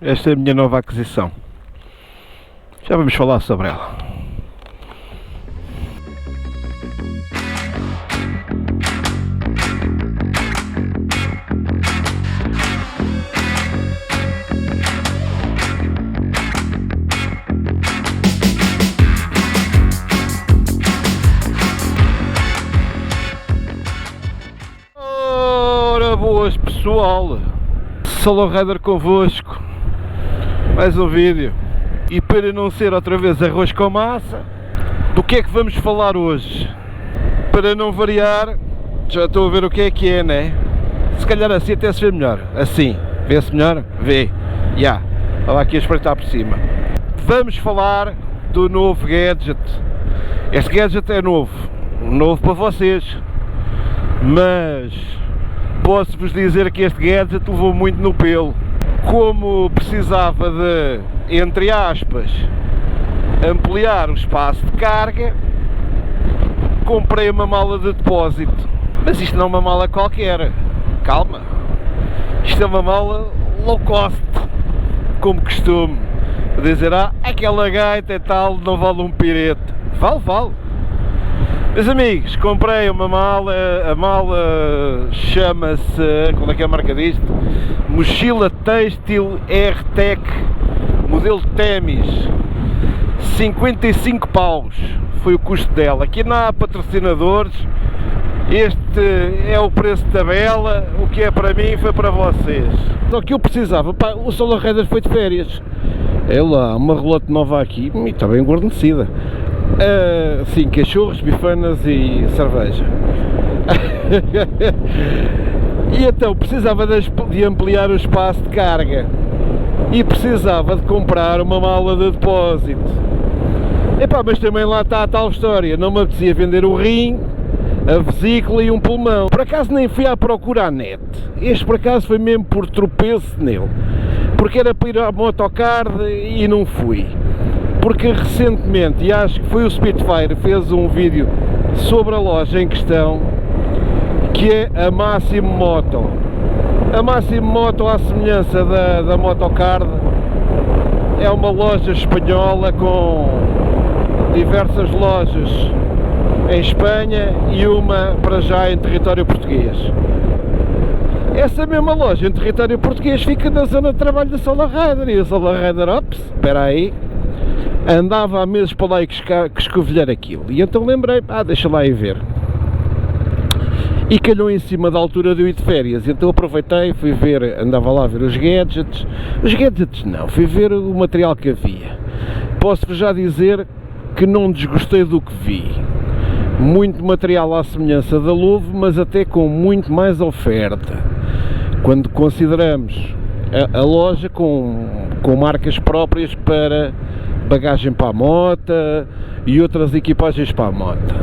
Esta é a minha nova aquisição. Já vamos falar sobre ela. Ora boas pessoal, Solo Rider convosco, mais um vídeo. E para não ser outra vez arroz com massa, do que é que vamos falar hoje? Para não variar, já estou a ver o que é, né? Se calhar assim até se vê melhor. Assim, vê-se melhor? Vê, já, estava aqui a espreitar por cima. Vamos falar do novo gadget. Este gadget é novo para vocês, mas posso-vos dizer que este gadget levou muito no pelo. Como precisava de, entre aspas, ampliar o espaço de carga, comprei uma mala de depósito. Mas isto não é uma mala qualquer, calma, isto é uma mala low cost, como costumo dizer, aquela gaita e tal, não vale um pirete. Vale. Meus amigos, comprei uma mala, a mala chama-se, qual é que é a marca disto? Mochila Têxtil R-Tech, modelo Temis, 55 paus foi o custo dela. Aqui não há patrocinadores, este é o preço de tabela, o que é para mim foi para vocês. Só que eu precisava, pá, o Solo Rider foi de férias, é lá, uma relote nova aqui e está bem guarnecida. Sim, cachorros, bifanas e cerveja. E então precisava de ampliar o espaço de carga e precisava de comprar uma mala de depósito. Epá, mas também lá está a tal história, não me apetecia vender o rim, a vesícula e um pulmão. Por acaso nem fui à procura à net, este por acaso foi mesmo por tropeço nele, porque era para ir à motocard e não fui. Porque recentemente, e acho que foi o Spitfire, fez um vídeo sobre a loja em questão, que é a Massimo Moto. A Massimo Moto, à semelhança da Motocard, é uma loja espanhola com diversas lojas em Espanha e uma para já em território português. Essa mesma loja em território português fica na zona de trabalho da Solo Rider, e o Solo Rider, espera aí, andava há meses para lá e escovilhar aquilo, e então lembrei, deixa lá ir ver, e calhou em cima da altura de eu ir de férias, então aproveitei, fui ver, andava lá a ver os gadgets não, fui ver o material que havia. Posso-vos já dizer que não desgostei do que vi, muito material à semelhança da Louvre, mas até com muito mais oferta, quando consideramos a loja com marcas próprias para bagagem para a moto e outras equipagens para a moto.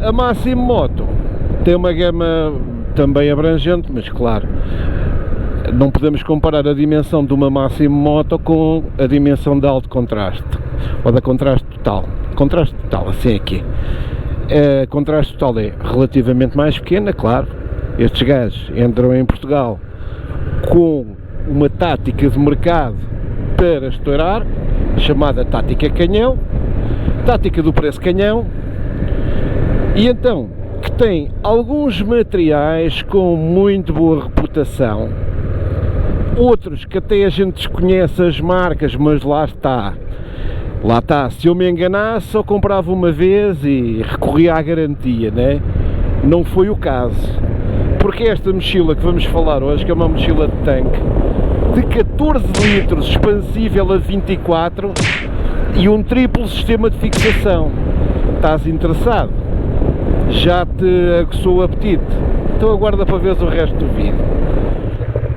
A Massimo Moto tem uma gama também abrangente, mas claro, não podemos comparar a dimensão de uma Massimo Moto com a dimensão de alto contraste, ou da contraste total, assim aqui. A contraste total é relativamente mais pequena, claro, estes gajos entram em Portugal com uma tática de mercado para estourar, chamada tática canhão, tática do preço canhão, e então que tem alguns materiais com muito boa reputação, outros que até a gente desconhece as marcas, mas lá está, se eu me enganasse só comprava uma vez e recorria à garantia, né? Não foi o caso, porque esta mochila que vamos falar hoje, que é uma mochila de tanque, de 14 litros, expansível a 24 e um triplo sistema de fixação. Estás interessado? Já te aguçou o apetite? Então aguarda para ver o resto do vídeo.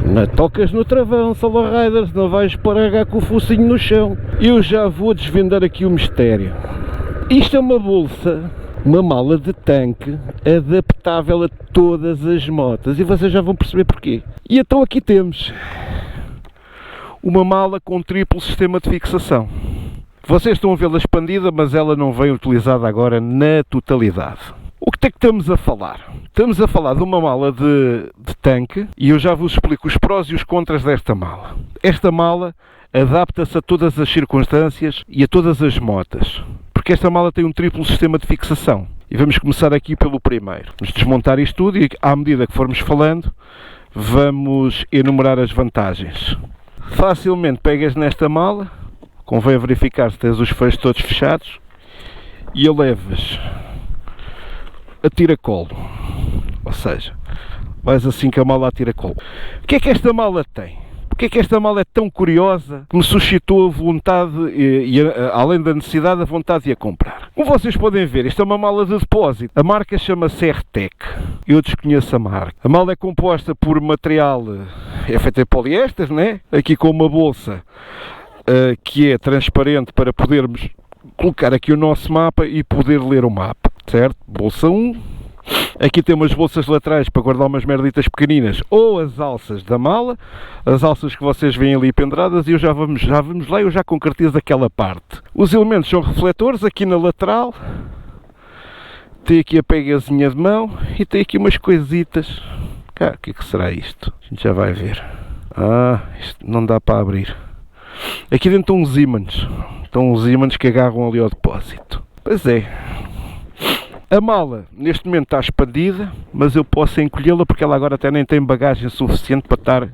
Não tocas no travão, Solo Rider, senão vais parar com o focinho no chão. Eu já vou desvendar aqui o mistério. Isto é uma bolsa, uma mala de tanque adaptável a todas as motas, e vocês já vão perceber porquê. E então aqui temos uma mala com triplo sistema de fixação. Vocês estão a vê-la expandida, mas ela não vem utilizada agora na totalidade. O que é que estamos a falar? Estamos a falar de uma mala de tanque e eu já vos explico os prós e os contras desta mala. Esta mala adapta-se a todas as circunstâncias e a todas as motas, porque esta mala tem um triplo sistema de fixação. E vamos começar aqui pelo primeiro. Vamos desmontar isto tudo e, à medida que formos falando, vamos enumerar as vantagens. Facilmente pegas nesta mala, convém verificar se tens os feixes todos fechados e a levas a tiracolo, ou seja, vais assim com a mala a tiracolo. O que é que esta mala tem? Porque é que esta mala é tão curiosa que me suscitou a vontade e além da necessidade, a vontade de a comprar? Como vocês podem ver, esta é uma mala de depósito. A marca chama-se R-Tech. Eu desconheço a marca. A mala é composta por material, é feita em poliéster, né? Aqui com uma bolsa que é transparente para podermos colocar aqui o nosso mapa e poder ler o mapa, certo? Bolsa 1. Aqui tem umas bolsas laterais para guardar umas merditas pequeninas ou as alças da mala, as alças que vocês veem ali penduradas, e já vamos lá, eu já concretizo aquela parte. Os elementos são refletores aqui na lateral, tem aqui a pegazinha de mão e tem aqui umas coisitas. Cara, o que é que será isto? A gente já vai ver. Isto não dá para abrir. Aqui dentro estão uns ímãs que agarram ali ao depósito. Pois é. A mala neste momento está expandida, mas eu posso encolhê-la porque ela agora até nem tem bagagem suficiente para estar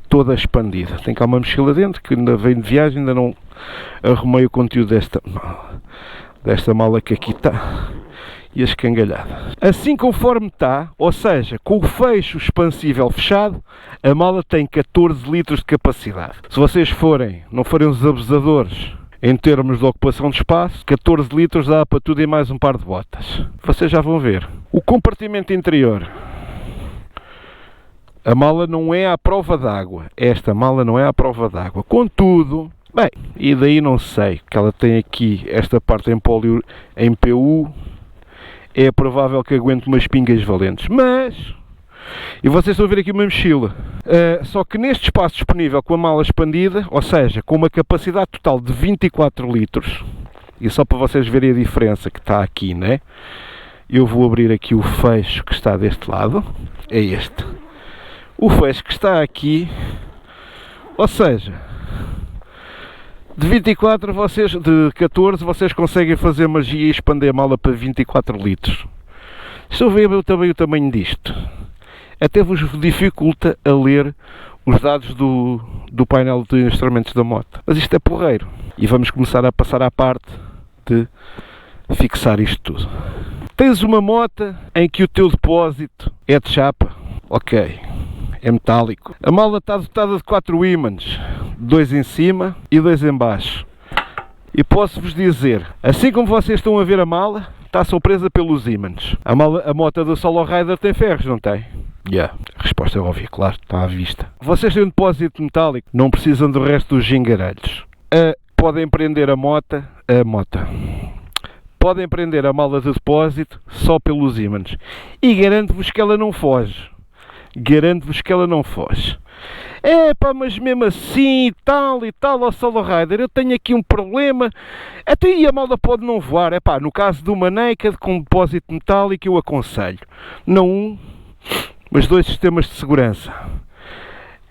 toda expandida. Tem cá uma mochila dentro que ainda vem de viagem, ainda não arrumei o conteúdo desta mala que aqui está e a escangalhada. Assim conforme está, ou seja, com o fecho expansível fechado, a mala tem 14 litros de capacidade. Se vocês não forem os abusadores em termos de ocupação de espaço, 14 litros dá para tudo e mais um par de botas. Vocês já vão ver. O compartimento interior. A mala não é à prova d'água. Esta mala não é à prova d'água. Contudo, bem, e daí não sei, que ela tem aqui esta parte em polio, em PU, é provável que aguente umas pingas valentes. Mas, e vocês estão a ver aqui uma mochila, só que neste espaço disponível com a mala expandida, ou seja, com uma capacidade total de 24 litros, e só para vocês verem a diferença que está aqui, né? Eu vou abrir aqui o fecho que está deste lado, é este. O fecho que está aqui, ou seja, de 24 de 14 vocês conseguem fazer magia e expandir a mala para 24 litros. Estou a ver também o tamanho disto. Até vos dificulta a ler os dados do painel de instrumentos da moto. Mas isto é porreiro. E vamos começar a passar à parte de fixar isto tudo. Tens uma moto em que o teu depósito é de chapa. Ok, é metálico. A mala está dotada de 4 ímãs. 2 em cima e 2 em baixo. E posso-vos dizer, assim como vocês estão a ver a mala, está surpresa pelos ímãs. A moto da Solo Rider tem ferros, não tem? A resposta é óbvia, claro, está à vista. Vocês têm um depósito metálico, não precisam do resto dos gingarelhos. Podem prender a moto. Podem prender a mala de depósito só pelos ímãs. E garanto-vos que ela não foge. Mas mesmo assim, e tal, ó Solo Rider, eu tenho aqui um problema. Até aí a mala pode não voar. No caso de uma Naked com depósito metálico, eu aconselho. Não um, mas 2 sistemas de segurança.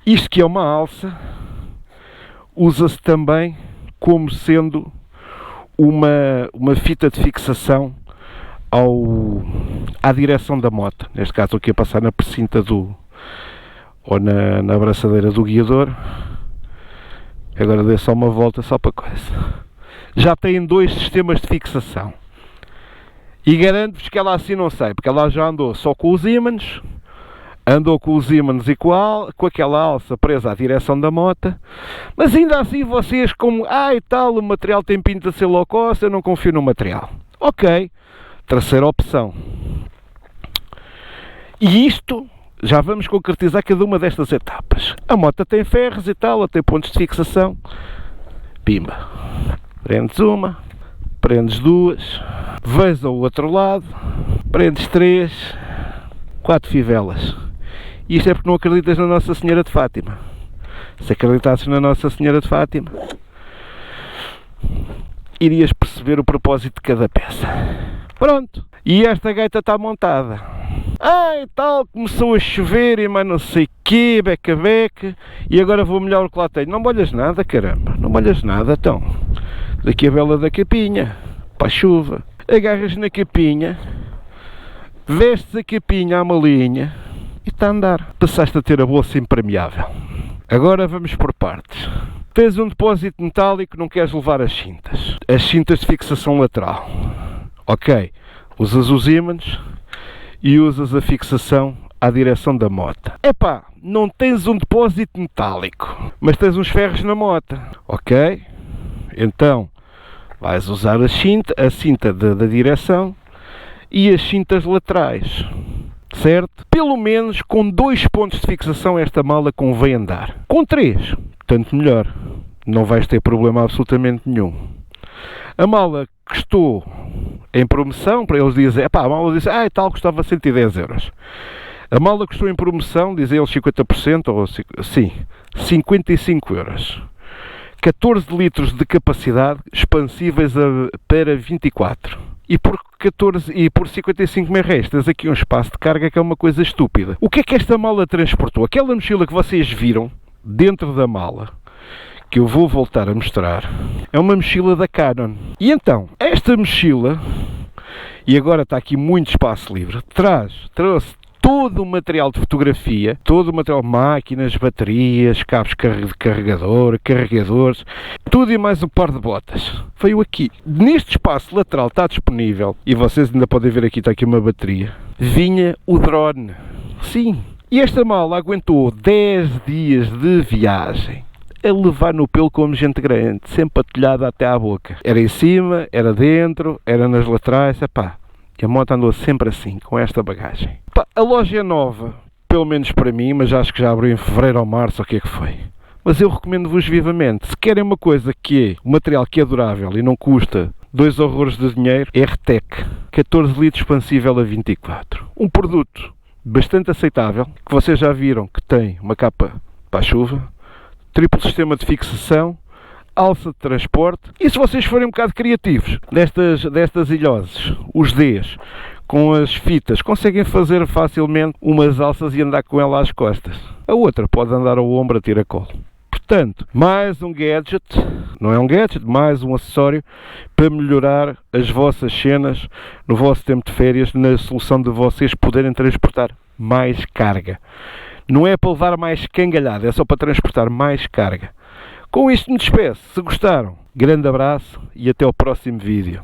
Isto que é uma alça, usa-se também como sendo uma fita de fixação à direção da moto. Neste caso, estou aqui a passar na precinta ou na abraçadeira do guiador. Agora dê só uma volta só para coisa. Já tem 2 sistemas de fixação. E garanto-vos que ela assim não sai, porque ela já andou só com os ímãs, andou com os ímãs e com aquela alça presa à direção da moto, mas ainda assim vocês como, e tal, o material tem pinta de ser low cost, eu não confio no material. Ok, terceira opção. E isto, já vamos concretizar cada uma destas etapas. A moto tem ferros e tal, ela tem pontos de fixação. Pimba. Prendes uma, prendes 2, vais ao outro lado, prendes 3, 4 fivelas. E isto é porque não acreditas na Nossa Senhora de Fátima. Se acreditasses na Nossa Senhora de Fátima, irias perceber o propósito de cada peça. Pronto. E esta gaita está montada. E tal, começou a chover e mais não sei quê, beca, e agora vou molhar o que lá tenho. Não molhas nada, caramba, não molhas nada, então. Daqui a vela da capinha, para a chuva. Agarras na capinha, vestes a capinha à malinha e está a andar. Passaste a ter a bolsa impermeável. Agora vamos por partes. Tens um depósito metálico, não queres levar as cintas de fixação lateral. Ok, usas os ímãs e usas a fixação à direção da moto. Epá, não tens um depósito metálico, mas tens uns ferros na moto. Ok, então vais usar a cinta da direção e as cintas laterais, certo? Pelo menos com 2 pontos de fixação esta mala convém andar. Com 3, tanto melhor. Não vais ter problema absolutamente nenhum. A mala custou em promoção, para eles dizem, a mala disse, tal, custava 110 euros. A mala custou em promoção, dizem eles 50%, ou sim, 55 euros. 14 litros de capacidade, expansíveis para 24. E por 55 mil tens aqui um espaço de carga que é uma coisa estúpida. O que é que esta mala transportou? Aquela mochila que vocês viram dentro da mala, que eu vou voltar a mostrar, é uma mochila da Canon. E então, esta mochila, e agora está aqui muito espaço livre, trouxe todo o material de fotografia, todo o material, máquinas, baterias, cabos de carregador, carregadores, tudo e mais um par de botas. Veio aqui. Neste espaço lateral está disponível, e vocês ainda podem ver aqui, está aqui uma bateria, vinha o drone. Sim. E esta mala aguentou 10 dias de viagem a levar no pelo como gente grande, sempre atolhada até à boca. Era em cima, era dentro, era nas laterais, e a moto andou sempre assim, com esta bagagem. A loja é nova, pelo menos para mim, mas acho que já abriu em fevereiro ou março, ou o que é que foi. Mas eu recomendo-vos vivamente, se querem uma coisa que é, um material que é durável e não custa 2 horrores de dinheiro, R-Tech, 14 litros expansível a 24. Um produto bastante aceitável, que vocês já viram que tem uma capa para a chuva, triplo sistema de fixação, alça de transporte, e se vocês forem um bocado criativos, destas ilhoses, os Ds, com as fitas, conseguem fazer facilmente umas alças e andar com ela às costas. A outra pode andar ao ombro a tiracolo. Portanto, mais um gadget, não é um gadget, mais um acessório para melhorar as vossas cenas no vosso tempo de férias, na solução de vocês poderem transportar mais carga. Não é para levar mais cangalhada, é só para transportar mais carga. Com isto me despeço. Se gostaram, grande abraço e até ao próximo vídeo.